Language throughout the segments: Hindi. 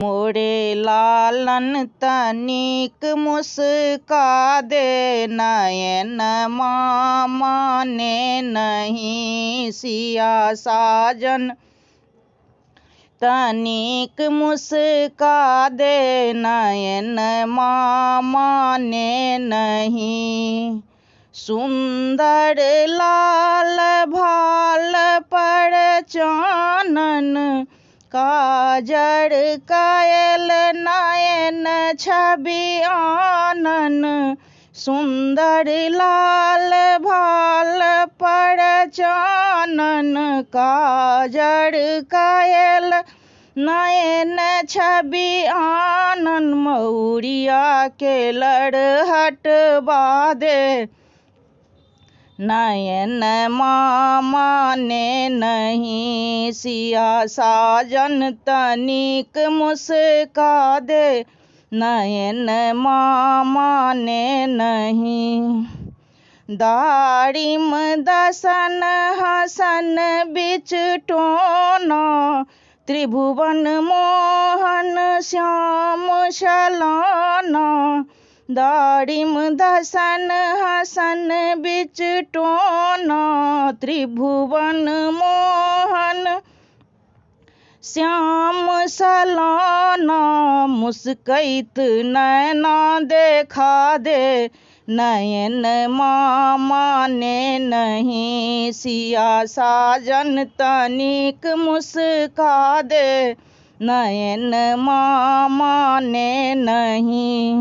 मोरे लालन तनिक मुस्का दे, नयन माने नहीं सिया साजन। तनिक मुस्का दे, नयन माने नहीं। सुंदर लाल भाल पर चानन, काजर कायल नयन छवि आनन। सुंदर लाल भाल पर चानन, काजर कायल नयन छवि आनन। मौरिया के लड़हट बादे, नयन माने नहीं सिया साजन। तनिक मुस्का दे, नयन माने नहीं। दारिम दसन हसन बिच टोना, त्रिभुवन मोहन श्याम शलाना। दारिम दसन हसन बिच टोना, त्रिभुवन मोहन श्याम सलाना। मुस्कैत नैना देखा दे, नयन माने नहीं सिया साजन। तनिक मुस्का दे, नयन माने नहीं।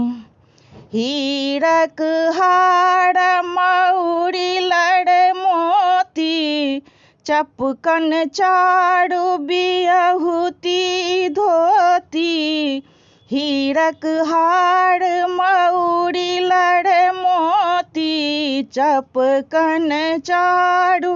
हीरक हार मौरी लड़ मोती, चपकन चारु बियहुती धोती। हीरक हार मौरी लड़ मोती, चपकन चारु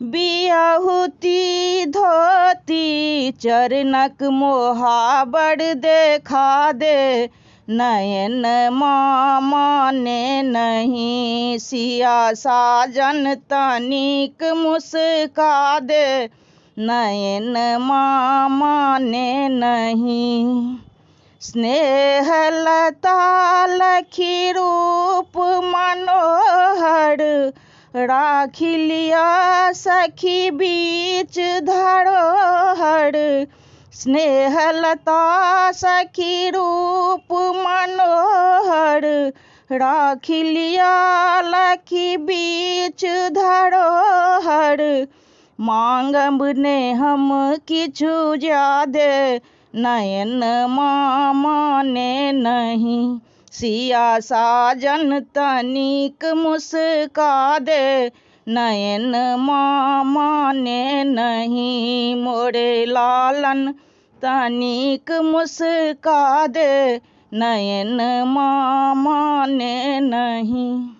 बियहुती धोती। चरणक मोहाबर देखा दे, नयन माने नहीं सिया साजन। तनिक मुस्का दे, नयन माने नहीं। स्नेह लता लखी रूप मनोहर, राखी लिया सखी बीच धरोहर। स्नेह लता सखी रूप मनोहर, राखी लिया लखी बीच धरोहर। मांगब ने हम किछु ज्यादे, नयन माने नहीं सिया साजन। तनिक मुस्का दे, नयन माने नहीं। मोरे लालन तनिक मुस्का दे, नयन माने नहीं।